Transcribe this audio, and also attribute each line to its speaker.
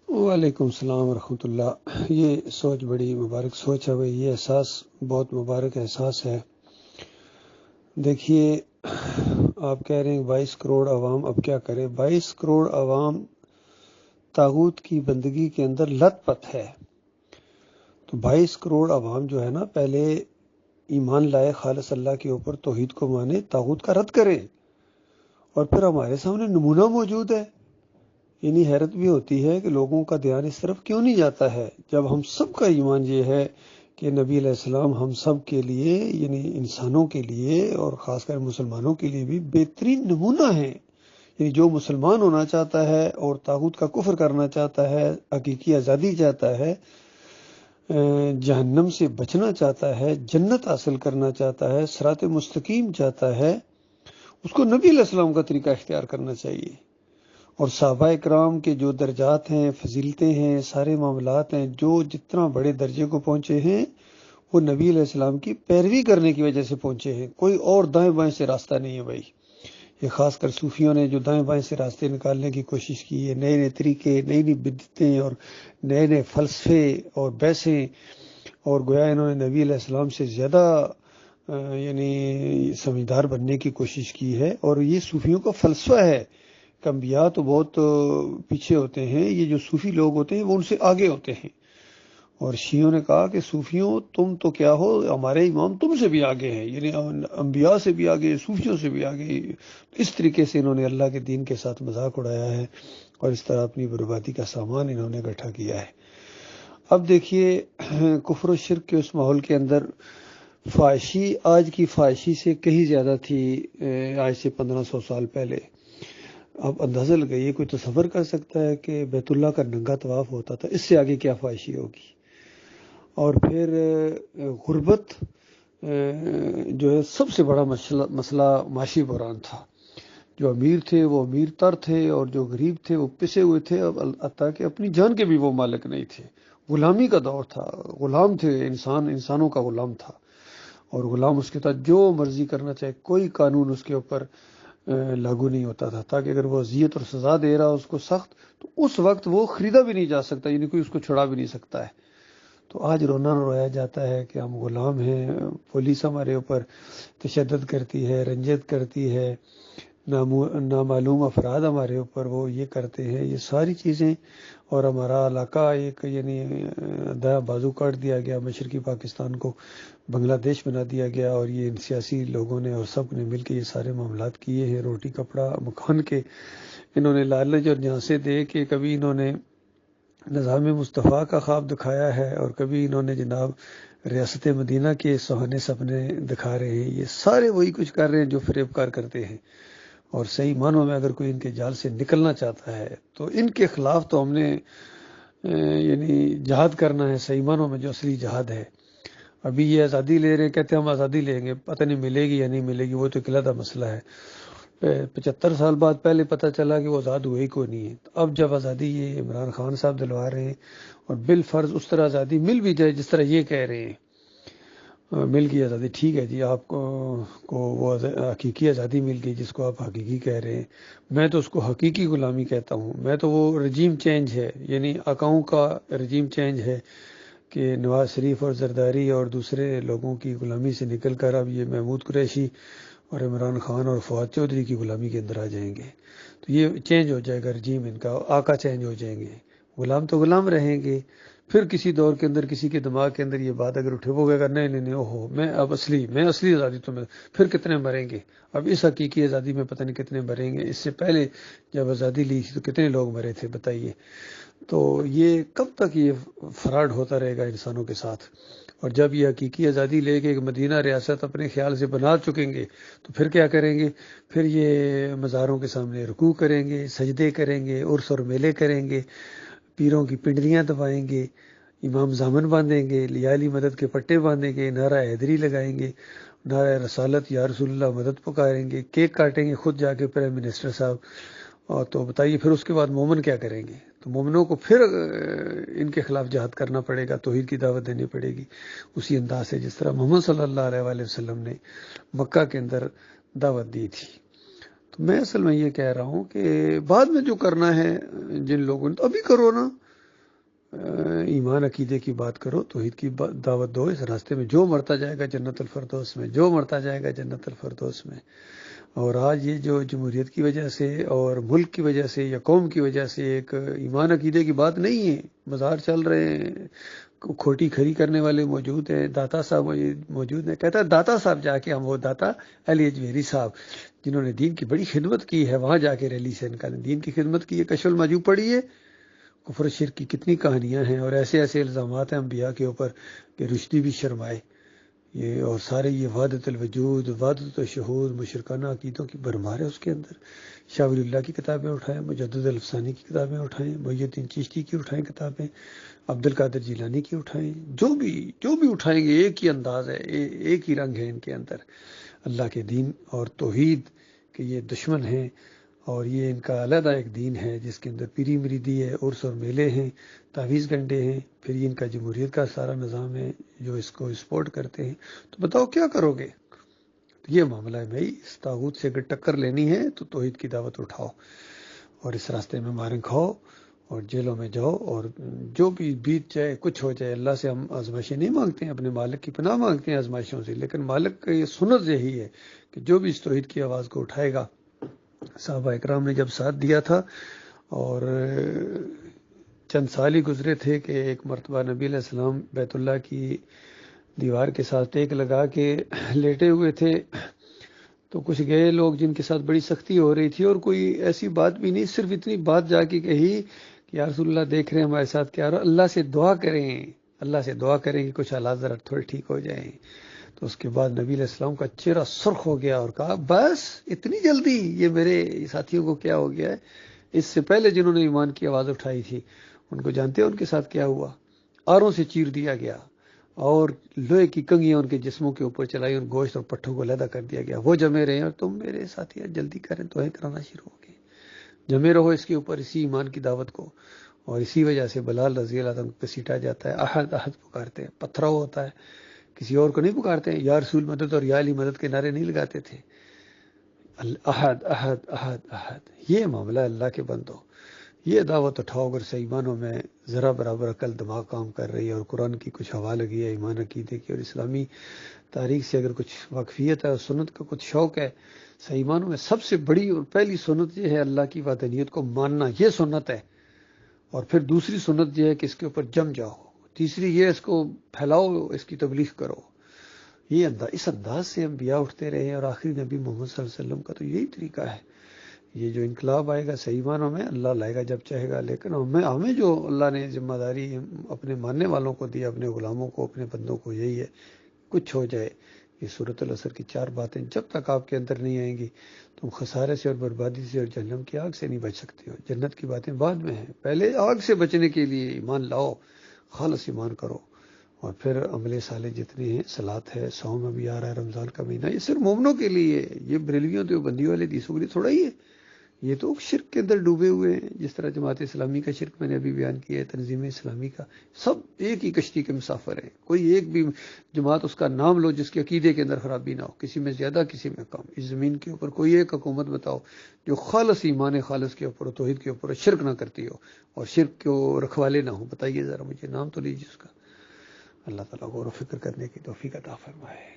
Speaker 1: وعلیکم السلام ورحمۃ اللہ۔ یہ سوچ بڑی مبارک سوچ ہے بھائی، یہ احساس بہت مبارک احساس ہے۔ دیکھیے، آپ کہہ رہے ہیں 22 کروڑ عوام اب کیا کرے۔ 22 کروڑ عوام طاغوت کی بندگی کے اندر لت پت ہے۔ تو 22 کروڑ عوام جو ہے نا، پہلے ایمان لائے خالص اللہ کے اوپر، توحید کو مانے، طاغوت کا رد کرے، اور پھر ہمارے سامنے نمونہ موجود ہے۔ یعنی حیرت بھی ہوتی ہے کہ لوگوں کا دھیان اس طرف کیوں نہیں جاتا ہے، جب ہم سب کا ایمان یہ ہے کہ نبی علیہ السلام ہم سب کے لیے، یعنی انسانوں کے لیے اور خاص کر مسلمانوں کے لیے بھی بہترین نمونہ ہیں۔ یعنی جو مسلمان ہونا چاہتا ہے اور طاغوت کا کفر کرنا چاہتا ہے، حقیقی آزادی چاہتا ہے، جہنم سے بچنا چاہتا ہے، جنت حاصل کرنا چاہتا ہے، صراط مستقیم چاہتا ہے، اس کو نبی علیہ السلام کا طریقہ اختیار کرنا چاہیے۔ اور صحابہ کرام کے جو درجات ہیں، فضیلتیں ہیں، سارے معاملات ہیں، جو جتنا بڑے درجے کو پہنچے ہیں، وہ نبی علیہ السلام کی پیروی کرنے کی وجہ سے پہنچے ہیں۔ کوئی اور دائیں بائیں سے راستہ نہیں ہے بھائی۔ یہ خاص کر صوفیوں نے جو دائیں بائیں سے راستے نکالنے کی کوشش کی ہے، نئے نئے طریقے، نئی نئی بدعتیں اور نئے نئے فلسفے اور بحثیں، اور گویا انہوں نے نبی علیہ السلام سے زیادہ یعنی سمجھدار بننے کی کوشش کی ہے۔ اور یہ صوفیوں کا فلسفہ ہے کہ انبیاء تو بہت پیچھے ہوتے ہیں، یہ جو صوفی لوگ ہوتے ہیں وہ ان سے آگے ہوتے ہیں۔ اور شیعوں نے کہا کہ صوفیوں تم تو کیا ہو، ہمارے امام تم سے بھی آگے ہیں، یعنی انبیاء سے بھی آگے، صوفیوں سے بھی آگے۔ اس طریقے سے انہوں نے اللہ کے دین کے ساتھ مذاق اڑایا ہے، اور اس طرح اپنی بربادی کا سامان انہوں نے اکٹھا کیا ہے۔ اب دیکھیے، کفر و شرک کے اس ماحول کے اندر فحاشی آج کی فحاشی سے کہیں زیادہ تھی آج سے 1500 سال پہلے۔ اب اندازہ لگائیے، کوئی تصور کر سکتا ہے کہ بیت اللہ کا ننگا طواف ہوتا تھا، اس سے آگے کیا فحاشی ہوگی۔ اور پھر غربت جو ہے سب سے بڑا مسئلہ معاشی بحران تھا۔ جو امیر تھے وہ امیر تر تھے، اور جو غریب تھے وہ پسے ہوئے تھے، اب حتیٰ کہ اپنی جان کے بھی وہ مالک نہیں تھے۔ غلامی کا دور تھا، غلام تھے، انسانوں کا غلام تھا، اور غلام اس کے ساتھ جو مرضی کرنا چاہے، کوئی قانون اس کے اوپر لاگو نہیں ہوتا تھا، تاکہ اگر وہ اذیت اور سزا دے رہا اس کو سخت، تو اس وقت وہ خریدا بھی نہیں جا سکتا، یعنی کوئی اس کو چھڑا بھی نہیں سکتا ہے۔ تو آج رونا رویا جاتا ہے کہ ہم غلام ہیں، پولیس ہمارے اوپر تشدد کرتی ہے، رنجت کرتی ہے، نامعلوم افراد ہمارے اوپر وہ یہ کرتے ہیں، یہ ساری چیزیں، اور ہمارا علاقہ ایک یعنی دایا بازو کاٹ دیا گیا، مشرقی پاکستان کو بنگلہ دیش بنا دیا گیا، اور یہ ان سیاسی لوگوں نے اور سب نے مل کے یہ سارے معاملات کیے ہیں، روٹی کپڑا مکان کے انہوں نے لالچ اور جھانسے دے کے کبھی انہوں نے نظام مصطفیٰ کا خواب دکھایا ہے، اور کبھی انہوں نے جناب ریاست مدینہ کے سہانے سپنے دکھا رہے ہیں۔ یہ سارے وہی کچھ کر رہے ہیں جو فریب کار کرتے ہیں، اور صحیح معنوں میں اگر کوئی ان کے جال سے نکلنا چاہتا ہے تو ان کے خلاف تو ہم نے یعنی جہاد کرنا ہے، صحیح معنوں میں جو اصلی جہاد ہے۔ ابھی یہ آزادی لے رہے ہیں، کہتے ہیں ہم آزادی لیں گے، پتہ نہیں ملے گی یا نہیں ملے گی، وہ تو ایک علیحدہ مسئلہ ہے۔ 75 سال بعد پہلے پتہ چلا کہ وہ آزاد ہوئے ہی کوئی نہیں ہے۔ اب جب آزادی یہ عمران خان صاحب دلوا رہے ہیں، اور بالفرض اس طرح آزادی مل بھی جائے جس طرح یہ کہہ رہے ہیں، مل گئی آزادی، ٹھیک ہے جی، آپ کو وہ حقیقی آزادی مل گئی جس کو آپ حقیقی کہہ رہے ہیں، میں تو اس کو حقیقی غلامی کہتا ہوں۔ میں تو وہ رجیم چینج ہے، یعنی آقاؤں کا رجیم چینج ہے، کہ نواز شریف اور زرداری اور دوسرے لوگوں کی غلامی سے نکل کر اب یہ محمود قریشی اور عمران خان اور فواد چودھری کی غلامی کے اندر آ جائیں گے۔ تو یہ چینج ہو جائے گا رجیم، ان کا آقا چینج ہو جائیں گے، غلام تو غلام رہیں گے۔ پھر کسی دور کے اندر کسی کے دماغ کے اندر یہ بات اگر اٹھے، وہ کہے گا نہیں نہیں نہیں، اوہو، میں اصلی آزادی تو میں، پھر کتنے مریں گے؟ اب اس حقیقی آزادی میں پتہ نہیں کتنے مریں گے، اس سے پہلے جب آزادی لی تھی تو کتنے لوگ مرے تھے بتائیے۔ تو یہ کب تک یہ فراڈ ہوتا رہے گا انسانوں کے ساتھ؟ اور جب یہ حقیقی آزادی لے کے ایک مدینہ ریاست اپنے خیال سے بنا چکیں گے تو پھر کیا کریں گے؟ پھر یہ مزاروں کے سامنے رکوع کریں گے، سجدے کریں گے، عرس اور میلے کریں گے، پیروں کی پنڈلیاں دبائیں گے، امام زامن باندھیں گے، لیالی مدد کے پٹے باندھیں گے، نعرہ حیدری لگائیں گے، نعرہ رسالت یا رسول اللہ مدد پکاریں گے، کیک کاٹیں گے خود جا کے پرائم منسٹر صاحب۔ اور تو بتائیے پھر اس کے بعد مومن کیا کریں گے؟ تو مومنوں کو پھر ان کے خلاف جہاد کرنا پڑے گا، توحید کی دعوت دینی پڑے گی، اسی انداز سے جس طرح محمد صلی اللہ علیہ وآلہ وسلم نے مکہ کے اندر دعوت دی تھی۔ تو میں اصل میں یہ کہہ رہا ہوں کہ بعد میں جو کرنا ہے جن لوگوں نے، تو ابھی کرو نا۔ ایمان عقیدے کی بات کرو، توحید کی دعوت دو، اس راستے میں جو مرتا جائے گا جنت الفردوس میں، جو مرتا جائے گا جنت الفردوس میں۔ اور آج یہ جو جمہوریت کی وجہ سے اور ملک کی وجہ سے یا قوم کی وجہ سے ایک ایمان عقیدے کی بات نہیں ہے، بازار چل رہے ہیں، کھوٹی کھری کرنے والے موجود ہیں، داتا صاحب موجود ہیں، کہتا ہے داتا صاحب جا کے، ہم وہ داتا علی اجمیری صاحب جنہوں نے دین کی بڑی خدمت کی ہے، وہاں جا کے ریلی سے نکالیں، دین کی خدمت کی ہے، کشف المحجوب پڑھی ہے، کفر شرک کی کتنی کہانیاں ہیں، اور ایسے ایسے الزامات ہیں انبیاء کے اوپر کہ رشدی بھی شرمائے، یہ اور سارے یہ وحدت الوجود، وحدت الشہود، مشرکانہ عقیدوں کی بھرمار ہے اس کے اندر۔ شاہ ولی اللہ کی کتابیں اٹھائیں، مجدد الافسانی کی کتابیں اٹھائیں، محی الدین چشتی کی اٹھائیں کتابیں، عبد القادر جیلانی کی اٹھائیں، جو بھی اٹھائیں گے ایک ہی انداز ہے، ایک ہی رنگ ہے ان کے اندر، اللہ کے دین اور توحید کے یہ دشمن ہیں، اور یہ ان کا علیحدہ ایک دین ہے جس کے اندر پیری مریدی ہے، عرس اور میلے ہیں، تعویذ گنڈے ہیں، پھر یہ ان کا جمہوریت کا سارا نظام ہے جو اس کو سپورٹ کرتے ہیں۔ تو بتاؤ کیا کرو گے؟ یہ معاملہ ہے بھائی، اس طاغوت سے اگر ٹکر لینی ہے تو توحید کی دعوت اٹھاؤ، اور اس راستے میں ماریں کھاؤ اور جیلوں میں جاؤ، اور جو بھی بیت جائے، کچھ ہو جائے، اللہ سے ہم آزمائشیں نہیں مانگتے ہیں، اپنے مالک کی پناہ مانگتے ہیں آزمائشوں سے، لیکن مالک کا یہ سنت یہی ہے کہ جو بھی اس توحید کی آواز کو اٹھائے گا۔ صحابہ اکرام نے جب ساتھ دیا تھا، اور چند سال ہی گزرے تھے کہ ایک مرتبہ نبی علیہ السلام بیت اللہ کی دیوار کے ساتھ ٹیک لگا کے لیٹے ہوئے تھے، تو کچھ گئے لوگ جن کے ساتھ بڑی سختی ہو رہی تھی، اور کوئی ایسی بات بھی نہیں، صرف اتنی بات جا کے کہی کہ یا رسول اللہ دیکھ رہے ہیں ہمارے ساتھ کیا رہا، اللہ سے دعا کریں، اللہ سے دعا کریں کہ کچھ حالات ذرا تھوڑے ٹھیک ہو جائیں۔ تو اس کے بعد نبی علیہ السلام کا چہرہ سرخ ہو گیا اور کہا بس اتنی جلدی، یہ میرے ساتھیوں کو کیا ہو گیا ہے؟ اس سے پہلے جنہوں نے ایمان کی آواز اٹھائی تھی ان کو جانتے ہیں ان کے ساتھ کیا ہوا؟ آروں سے چیر دیا گیا، اور لوہے کی کنگیاں ان کے جسموں کے اوپر چلائی، ان گوشت اور پٹھوں کو علیحدہ کر دیا گیا، وہ جمے رہے ہیں اور تم میرے ساتھی جلدی کریں تو کرانا شروع ہو گئے، جمے رہو اس کے اوپر، اسی ایمان کی دعوت کو۔ اور اسی وجہ سے بلال رضی اللہ عنہ کو گھسیٹا جاتا ہے، احد احد پکارتے ہیں، پتھراؤ ہوتا ہے، کسی اور کو نہیں پکارتے ہیں، یا رسول مدد اور یا علی مدد کے نعرے نہیں لگاتے تھے، احد احد احد احد۔ یہ معاملہ اللہ کے بندو، یہ دعوت اٹھاؤ، اگر صحیح معنوں میں ذرا برابر عقل دماغ کام کر رہی ہے، اور قرآن کی کچھ ہوا لگی ہے، ایمان عقیدے کی اور اسلامی تاریخ سے اگر کچھ واقفیت ہے اور سنت کا کچھ شوق ہے، صحیح معنوں میں سب سے بڑی اور پہلی سنت یہ ہے اللہ کی وحدانیت کو ماننا، یہ سنت ہے، اور پھر دوسری سنت یہ ہے کہ اس کے اوپر جم جاؤ، تیسری یہ اس کو پھیلاؤ، اس کی تبلیغ کرو۔ یہ اس انداز سے انبیاء اٹھتے رہے ہیں، اور آخری نبی محمد صلی اللہ علیہ وسلم کا تو یہی طریقہ ہے۔ یہ جو انقلاب آئے گا صحیح معنوں میں اللہ لائے گا جب چاہے گا، لیکن ہمیں جو اللہ نے ذمہ داری اپنے ماننے والوں کو دی، اپنے غلاموں کو، اپنے بندوں کو، یہی ہے کچھ ہو جائے۔ یہ سورۃ العصر کی 4 باتیں جب تک آپ کے اندر نہیں آئیں گی، تم خسارے سے اور بربادی سے اور جہنم کی آگ سے نہیں بچ سکتے ہو۔ جنت کی باتیں بعد میں ہیں، پہلے آگ سے بچنے کے لیے ایمان لاؤ، خالص ایمان کرو، اور پھر عمل صالح جتنے ہیں، صلات ہے، صوم ابھی آ رہا ہے، رمضان کا مہینہ، یہ صرف مومنوں کے لیے ہے، یہ بریلویوں دیوبندیوں والے دیسوں کے لیے تھوڑا ہی ہے، یہ تو شرک کے اندر ڈوبے ہوئے ہیں، جس طرح جماعت اسلامی کا شرک میں نے ابھی بیان کیا ہے، تنظیم اسلامی کا، سب ایک ہی کشتی کے مسافر ہیں، کوئی ایک بھی جماعت اس کا نام لو جس کے عقیدے کے اندر خرابی نہ ہو، کسی میں زیادہ کسی میں کم۔ اس زمین کے اوپر کوئی ایک حکومت بتاؤ جو خالص ایمان خالص کے اوپر، توحید کے اوپر شرک نہ کرتی ہو اور شرک کو رکھوالے نہ ہو، بتائیے ذرا مجھے، نام تو لیجیے اس کا۔ اللہ تعالیٰ غور و فکر کرنے کی توفیق عطا فرمائے۔